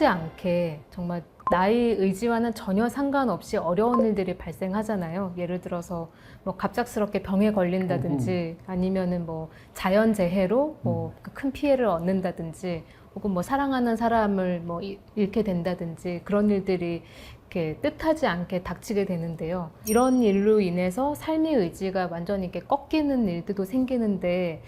뜻하지 않게 정말 나의 의지와는 전혀 상관없이 어려운 일들이 발생하잖아요. 예를 들어서 뭐 갑작스럽게 병에 걸린다든지 아니면은 뭐 자연재해로 뭐 큰 피해를 얻는다든지 혹은 뭐 사랑하는 사람을 뭐 잃게 된다든지 그런 일들이 이렇게 뜻하지 않게 닥치게 되는데요. 이런 일로 인해서 삶의 의지가 완전히 이렇게 꺾이는 일들도 생기는데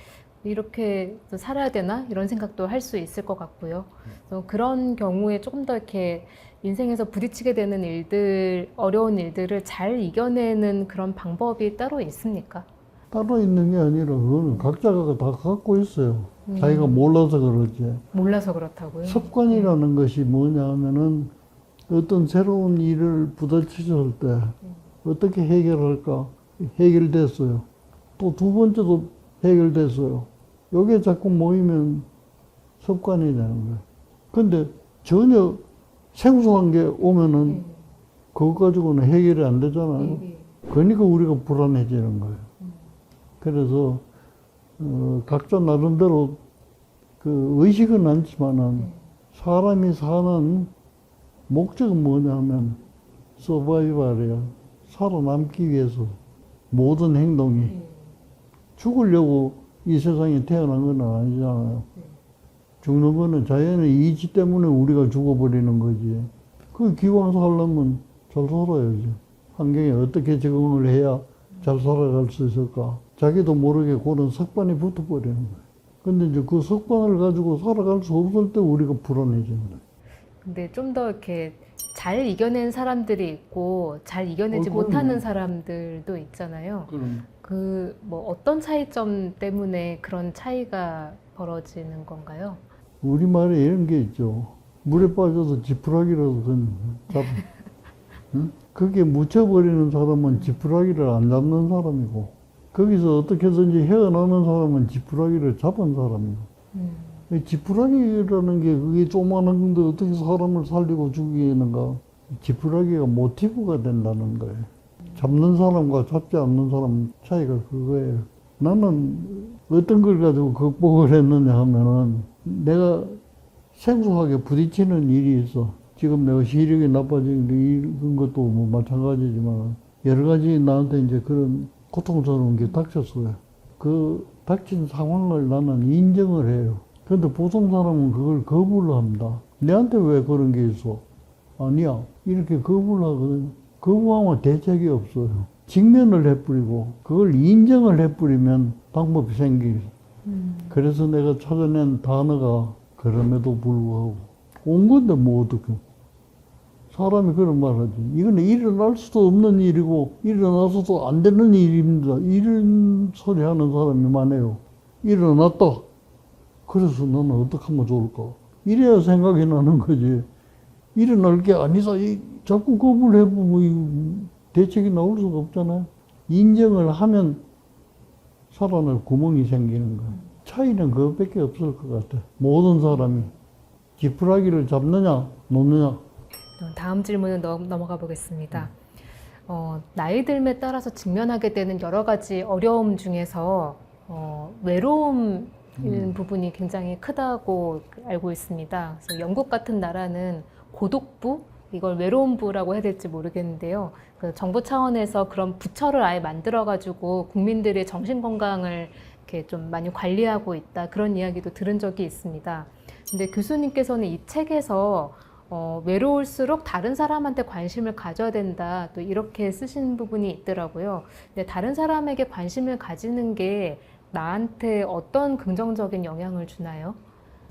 이렇게 또 살아야 되나 이런 생각도 할 수 있을 것 같고요. 그래서 그런 경우에 조금 더 이렇게 인생에서 부딪히게 되는 일들, 어려운 일들을 잘 이겨내는 그런 방법이 따로 있습니까? 따로 있는 게 아니라 그거는 각자가 다 갖고 있어요. 자기가 몰라서 그러지. 몰라서 그렇다고요? 습관이라는 것이 뭐냐 하면은 어떤 새로운 일을 부딪혔을 때 어떻게 해결할까? 해결됐어요. 또 두 번째도 해결됐어요. 요게 자꾸 모이면 습관이 되는 거예요. 근데 전혀 생소한 게 오면은 그것 가지고는 해결이 안 되잖아요. 그러니까 우리가 불안해지는 거예요. 그래서 각자 나름대로 그 의식은 않지만은 사람이 사는 목적은 뭐냐면 서바이벌이야. 살아남기 위해서 모든 행동이 죽으려고 이 세상에 태어난 건 아니잖아요. 죽는 거는 자연의 이치 때문에 우리가 죽어버리는 거지. 그 기왕 살려면 잘 살아야지. 환경에 어떻게 적응을 해야 잘 살아갈 수 있을까? 자기도 모르게 그런 습관이 붙어버리는 거예요. 근데 이제 그 습관을 가지고 살아갈 수 없을 때 우리가 불안해지는 거예요. 근데 좀 더 이렇게 잘 이겨낸 사람들이 있고 잘 이겨내지 그럼요. 못하는 사람들도 있잖아요. 그 뭐 어떤 차이점 때문에 그런 차이가 벌어지는 건가요? 우리말에 이런 게 있죠. 물에 빠져서 지푸라기라도 잡, 응? 그게 묻혀버리는 사람은 지푸라기를 안 잡는 사람이고, 거기서 어떻게든지 헤어나는 사람은 지푸라기를 잡은 사람이고. 이 지푸라기라는 게 그게 조그마한 건데 어떻게 사람을 살리고 죽이는가? 지푸라기가 모티브가 된다는 거예요. 잡는 사람과 잡지 않는 사람 차이가 그거예요. 나는 어떤 걸 가지고 극복을 했느냐 하면은 내가 생소하게 부딪히는 일이 있어. 지금 내가 시력이 나빠진 게 이런 것도 뭐 마찬가지지만 여러 가지 나한테 이제 그런 고통스러운 게 닥쳤어요. 그 닥친 상황을 나는 인정을 해요. 근데 보통 사람은 그걸 거부를 합니다. 내한테 왜 그런 게 있어? 아니야. 이렇게 거부를 하거든. 거부하면 대책이 없어요. 직면을 해버리고 그걸 인정을 해버리면 방법이 생기죠. 그래서 내가 찾아낸 단어가 그럼에도 불구하고 온 건데 뭐 어떡해. 사람이 그런 말 하지. 이건 일어날 수도 없는 일이고 일어나서도 안 되는 일입니다. 이런 소리 하는 사람이 많아요. 일어났다. 그래서 너는 어떻게 하면 좋을까? 이래야 생각이 나는 거지. 일어날 게 아니다. 자꾸 거부를 해보면 대책이 나올 수가 없잖아요. 인정을 하면 살아날 구멍이 생기는 거예요. 차이는 그것밖에 없을 것 같아. 모든 사람이 지푸라기를 잡느냐 놓느냐. 다음 질문은 넘어가 보겠습니다. 나이 들에 따라서 직면하게 되는 여러 가지 어려움 중에서 외로움 부분이 굉장히 크다고 알고 있습니다. 그래서 영국 같은 나라는 고독부, 이걸 외로움부라고 해야 될지 모르겠는데요. 그 정부 차원에서 그런 부처를 아예 만들어가지고 국민들의 정신 건강을 이렇게 좀 많이 관리하고 있다, 그런 이야기도 들은 적이 있습니다. 근데 교수님께서는 이 책에서 외로울수록 다른 사람한테 관심을 가져야 된다, 또 이렇게 쓰신 부분이 있더라고요. 근데 다른 사람에게 관심을 가지는 게 나한테 어떤 긍정적인 영향을 주나요?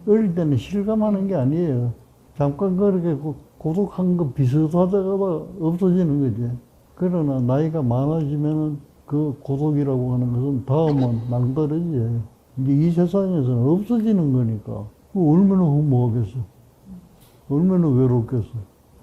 어릴 때는 실감하는 게 아니에요. 잠깐 그렇게 고독한 거 비슷하다가 없어지는 거지. 그러나 나이가 많아지면은 그 고독이라고 하는 것은 다음은 낭떠러지예요. 이제 이 세상에서는 없어지는 거니까. 얼마나 허무하겠어. 얼마나 외롭겠어.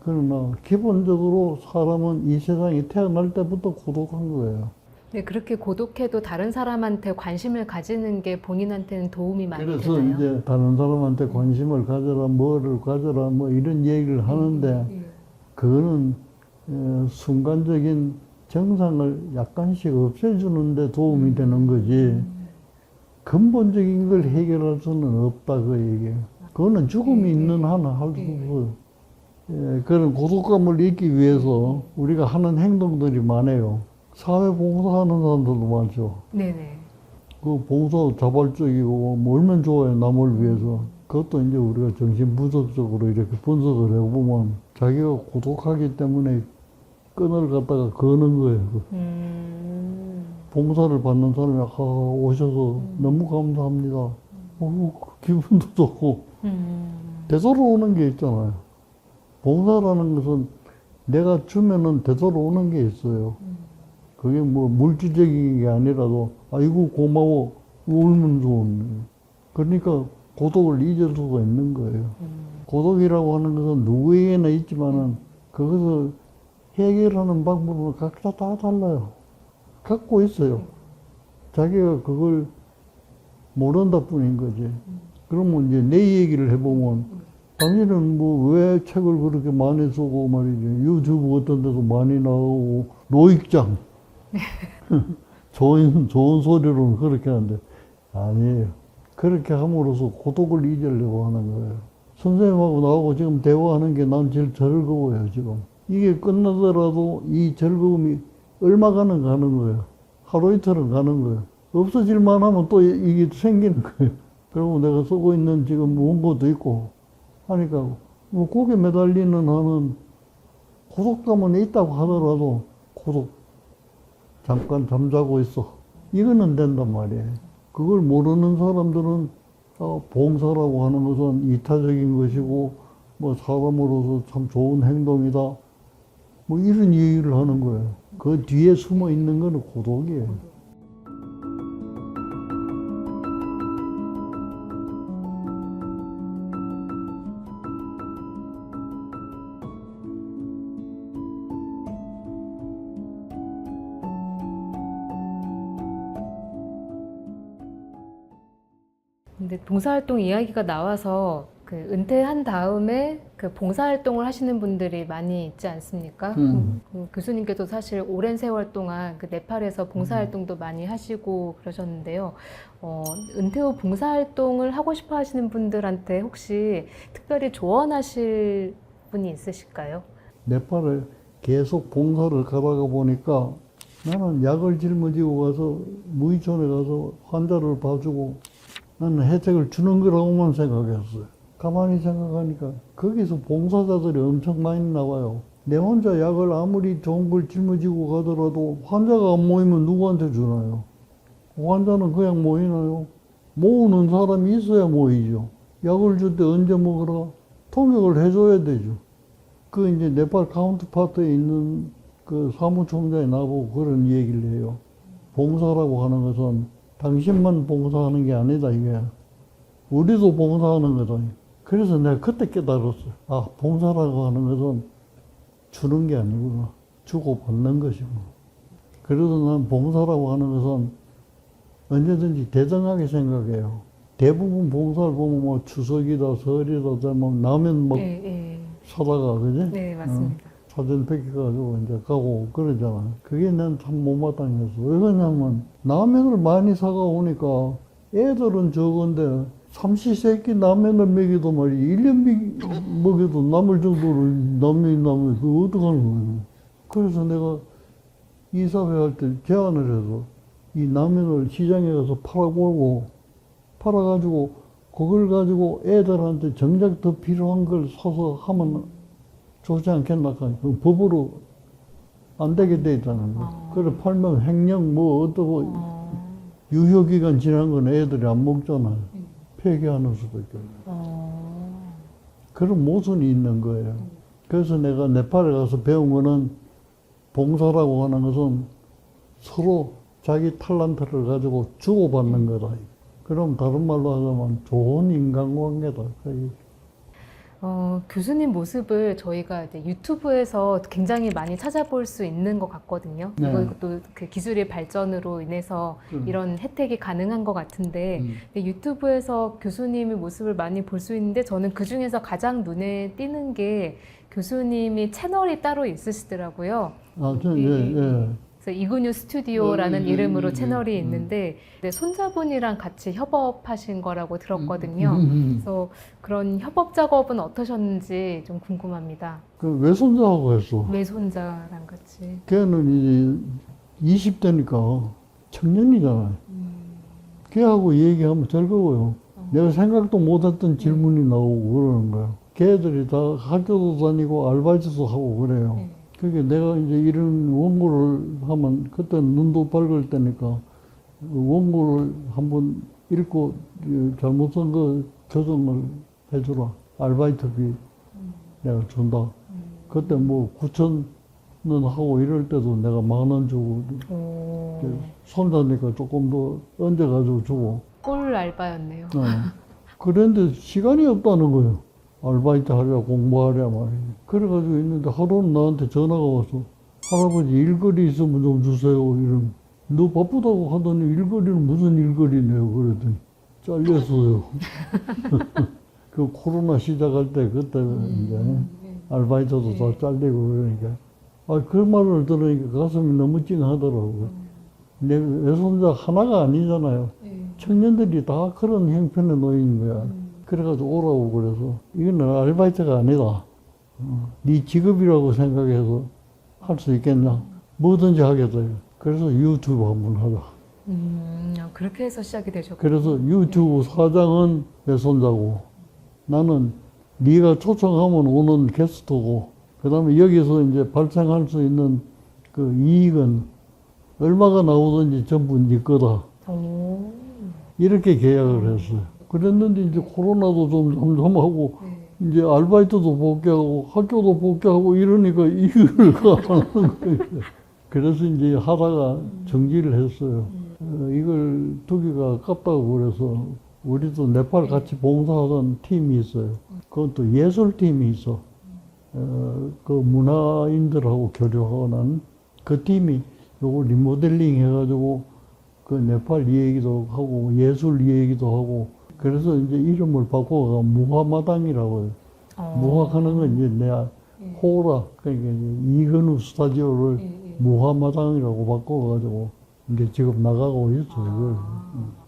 그러나 기본적으로 사람은 이 세상에 태어날 때부터 고독한 거예요. 네, 그렇게 고독해도 다른 사람한테 관심을 가지는 게 본인한테는 도움이 많이 그래서 되나요? 이제 다른 사람한테 관심을 가져라, 뭐를 가져라, 뭐 이런 얘기를 하는데 그거는 순간적인 정상을 약간씩 없애주는데 도움이 되는 거지 근본적인 걸 해결할 수는 없다 그 얘기예요. 그거는 죽음이 네, 있는 네. 한은 할 수 네. 없어요. 예, 그런 고독감을 잊기 위해서 우리가 하는 행동들이 많아요. 사회 봉사하는 사람들도 많죠. 네네. 그 봉사 자발적이고 뭐 얼마나 좋아요, 남을 위해서. 그것도 이제 우리가 정신분석적으로 이렇게 분석을 해보면 자기가 고독하기 때문에 끈을 갖다가 거는 거예요. 봉사를 받는 사람이 오셔서 너무 감사합니다. 기분도 좋고 되돌아오는 게 있잖아요. 봉사라는 것은 내가 주면은 되돌아오는 게 있어요. 그게 뭐 물질적인 게 아니라도 아이고 고마워 울면 좋은. 그러니까 고독을 잊을 수가 있는 거예요. 고독이라고 하는 것은 누구에게나 있지만은 그것을 해결하는 방법은 각자 다 달라요. 갖고 있어요. 자기가 그걸 모른다 뿐인 거지. 그러면 이제 내 얘기를 해보면 당신은 뭐 왜 책을 그렇게 많이 쓰고 말이죠. 유튜브 같은 데도 많이 나오고 노익장 좋은 소리로는 그렇게 하는데 아니에요. 그렇게 함으로써 고독을 잊으려고 하는 거예요. 선생님하고 나하고 지금 대화하는 게 난 제일 즐거워요, 지금. 이게 끝나더라도 이 즐거움이 얼마간은 가는 거예요. 하루 이틀은 가는 거예요. 없어질만 하면 또 이게 생기는 거예요. 그리고 내가 쓰고 있는 지금 원고도 있고 하니까 뭐 곡에 매달리는 한은 고독감은 있다고 하더라도 고독 잠깐 잠자고 있어. 이거는 된단 말이에요. 그걸 모르는 사람들은 봉사라고 하는 것은 이타적인 것이고 뭐 사람으로서 참 좋은 행동이다. 뭐 이런 얘기를 하는 거예요. 그 뒤에 숨어 있는 거는 고독이에요. 근데 봉사활동 이야기가 나와서 그 은퇴한 다음에 그 봉사활동을 하시는 분들이 많이 있지 않습니까? 그 교수님께도 사실 오랜 세월 동안 그 네팔에서 봉사활동도 많이 하시고 그러셨는데요. 은퇴 후 봉사활동을 하고 싶어 하시는 분들한테 혹시 특별히 조언하실 분이 있으실까요? 네팔에 계속 봉사를 가다가 보니까 나는 약을 짊어지고 가서 무의촌에 가서 환자를 봐주고 나는 혜택을 주는 거라고만 생각했어요. 가만히 생각하니까 거기서 봉사자들이 엄청 많이 나와요. 내 혼자 약을 아무리 좋은 걸 짊어지고 가더라도 환자가 안 모이면 누구한테 주나요? 환자는 그냥 모이나요? 모으는 사람이 있어야 모이죠. 약을 줄 때 언제 먹으라? 통역을 해줘야 되죠. 그 이제 네팔 카운트파트에 있는 그 사무총장이 나보고 그런 얘기를 해요. 봉사라고 하는 것은 당신만 봉사하는 게 아니다, 이게. 우리도 봉사하는 거다. 그래서 내가 그때 깨달았어요. 아, 봉사라고 하는 것은 주는 게 아니구나. 주고 받는 것이구나. 그래서 난 봉사라고 하는 것은 언제든지 대등하게 생각해요. 대부분 봉사를 보면 뭐 추석이다, 설이다, 되면 라면 막 사다가, 그지? 네, 맞습니다. 사진 뺏겨가지고 이제 가고 그러잖아. 그게 난 참 못마땅했어. 왜 그러냐면 라면을 많이 사가 오니까 애들은 적은데 삼시세끼 라면을 먹여도 말이야. 1년 먹여도 남을 정도로 라면이 그거 어떡하는 거야. 그래서 내가 이사회 할 때 제안을 해서 이 라면을 시장에 가서 팔아가지고 그걸 가지고 애들한테 정작 더 필요한 걸 사서 하면 좋지 않겠나. 그 법으로 안 되게 돼 있잖아요. 그래 팔면 횡령 뭐 어떠고 유효기간 지난 건 애들이 안 먹잖아요. 폐기하는 수도 있고. 그런 모순이 있는 거예요. 그래서 내가 네팔에 가서 배운 거는 봉사라고 하는 것은 서로 자기 탤런트를 가지고 주고받는 거다. 그럼 다른 말로 하자면 좋은 인간관계다. 교수님 모습을 저희가 이제 유튜브에서 굉장히 많이 찾아볼 수 있는 것 같거든요. 네. 이것도 그 기술의 발전으로 인해서 이런 혜택이 가능한 것 같은데 근데 유튜브에서 교수님의 모습을 많이 볼 수 있는데 저는 그 중에서 가장 눈에 띄는 게 교수님이 채널이 따로 있으시더라고요. 아, 그래서 그래서 이근유 스튜디오라는 이름으로 채널이 음. 있는데 네, 손자분이랑 같이 협업하신 거라고 들었거든요. 그래서 그런 협업 작업은 어떠셨는지 좀 궁금합니다. 그 외손자하고 했어. 외손자랑 같이. 걔는 이제 20대니까 청년이잖아요. 걔하고 얘기하면 즐거워요. 내가 생각도 못했던 질문이 나오고 그러는 거야. 걔들이 다 학교도 다니고 알바이트도 하고 그래요. 네. 그게 내가 이제 이런 원고를 하면 그때 눈도 밝을 때니까 원고를 한번 읽고 잘못한 거 교정을 해주라. 알바이트비 내가 준다. 그때 뭐 9천 원 하고 이럴 때도 내가 10,000원 주고 오, 손자니까 조금 더 얹어가지고 주고. 꿀 알바였네요. 그런데 시간이 없다는 거예요. 알바이트 하랴 공부하랴 말이에요. 그래가지고 있는데 하루는 나한테 전화가 와서 할아버지 일거리 있으면 좀 주세요. 이러면 너 바쁘다고 하더니 일거리는 무슨 일거리네요. 그랬더니 잘렸어요. 그 코로나 시작할 때 그때 이제 알바이트도 다 잘리고 그러니까 그 말을 들으니까 가슴이 너무 찡하더라고요. 내 외손자 하나가 아니잖아요. 청년들이 다 그런 형편에 놓인 거야. 그래가지고 오라고 그래서 이거는 아르바이트가 아니다. 네 직업이라고 생각해서 할 수 있겠냐? 뭐든지 하겠다. 그래서 유튜브 한번 하자. 그렇게 해서 시작이 되셨군요. 그래서 유튜브 사장은 외손자고 나는 네가 초청하면 오는 게스트고 그다음에 여기서 이제 발생할 수 있는 그 이익은 얼마가 나오든지 전부 네 거다. 오. 이렇게 계약을 했어요. 그랬는데 이제 코로나도 좀 하고 이제 알바이트도 복귀하고 학교도 복귀하고 이러니까 이걸 가는 거예요. 그래서 이제 하다가 정지를 했어요. 이걸 두기가 아깝다고 그래서 우리도 네팔 같이 봉사하던 팀이 있어요. 그것도 예술팀이 있어. 그 문화인들하고 교류하는 그 팀이 요거 리모델링 해가지고 그 네팔 얘기도 하고 예술 얘기도 하고 그래서 이제 이름을 바꿔가 무화마당이라고 해요. 무화하는 건 이제 내가 호라 그러니까 이제 이근우 스타디오를 무화마당이라고 바꿔가지고 이제 지금 나가고 있어요.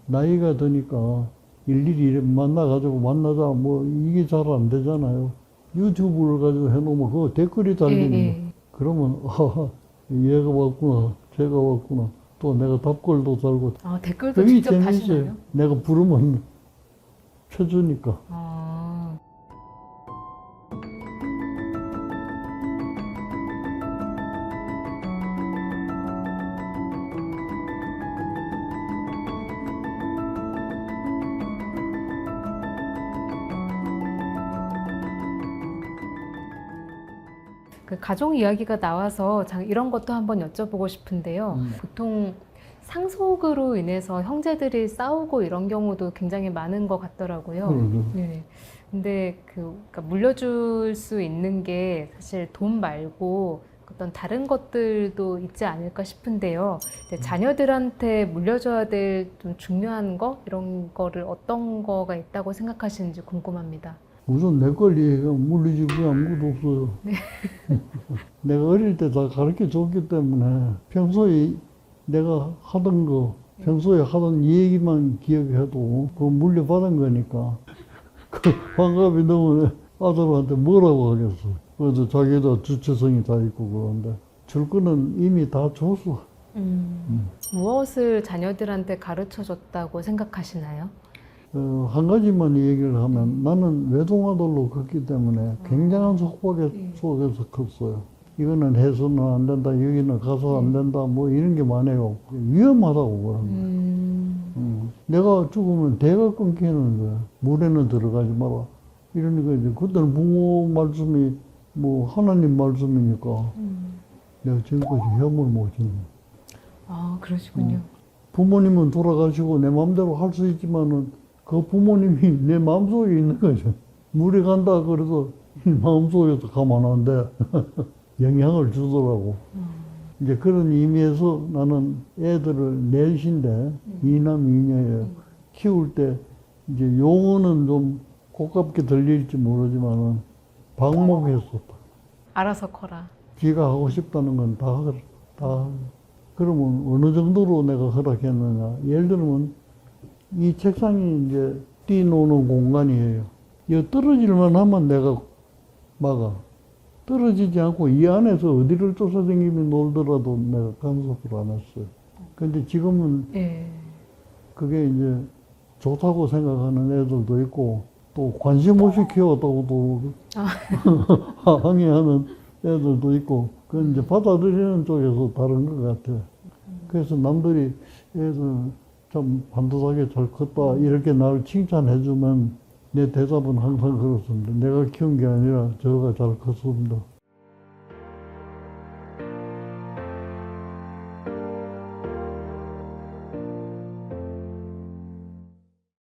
나이가 드니까 일일이 만나가지고 만나자 뭐 이게 잘 안 되잖아요. 유튜브를 가지고 해놓으면 그거 댓글이 달리는 거. 그러면 얘가 왔구나 제가 왔구나 또 내가 답글도 달고 댓글도 그게 직접 재밌어요. 다시나요? 내가 부르면 쳐주니까. 그 가족 이야기가 나와서 이런 것도 한번 여쭤보고 싶은데요. 보통 상속으로 인해서 형제들이 싸우고 이런 경우도 굉장히 많은 것 같더라고요. 네. 근데 그러니까 물려줄 수 있는 게 사실 돈 말고 어떤 다른 것들도 있지 않을까 싶은데요. 자녀들한테 물려줘야 될 좀 중요한 거 이런 거를 어떤 거가 있다고 생각하시는지 궁금합니다. 우선 내 걸 얘기가 물리주고 아무것도 없어요. 네. 내가 어릴 때 다 가르쳐 줬기 때문에 평소에 내가 하던 거, 평소에 하던 얘기만 기억해도 그거 물려받은 거니까 그 환갑이 넘은 아들한테 뭐라고 하겠어. 그래도 자기도 주체성이 다 있고 그런데 줄 거는 이미 다 줬어. 무엇을 자녀들한테 가르쳐 줬다고 생각하시나요? 한 가지만 얘기를 하면 나는 외동아들로 컸기 때문에 굉장한 속박의 속에서 컸어요. 이거는 해서는 안 된다, 여기는 가서 안 된다, 뭐 이런 게 많아요. 위험하다고 그러는 거야. 내가 죽으면 대가 끊기는 거야. 물에는 들어가지 마라. 이러니까 이제 그때는 부모 말씀이 뭐 하나님 말씀이니까 내가 지금까지 헤엄을 못 쳤네. 아, 그러시군요. 부모님은 돌아가시고 내 마음대로 할 수 있지만은 그 부모님이 내 마음속에 있는 거죠. 물이 간다 그래서 마음속에서 가만 안 돼. 영향을 주더라고. 이제 그런 의미에서 나는 애들을 넷인데 이남 이녀예요. 키울 때 이제 용어는 좀 고깝게 들릴지 모르지만은 방목했었다. 알아서 커라. 지가 하고 싶다는 건 다 그러면 어느 정도로 내가 허락했느냐. 예를 들면 이 책상이 이제 뛰노는 공간이에요. 이 떨어질만 하면 내가 막아. 떨어지지 않고 이 안에서 어디를 쫓아다니며 놀더라도 내가 간섭을 안 했어요. 근데 지금은 예. 그게 이제 좋다고 생각하는 애들도 있고 또 관심 없이 키웠다고도 항의하는 애들도 있고 그건 이제 받아들이는 쪽에서 다른 것 같아요. 그래서 남들이 애들 참 반듯하게 잘 컸다 이렇게 나를 칭찬해주면 내 대답은 항상 그렇습니다. 내가 키운 게 아니라 저가 잘 컸습니다.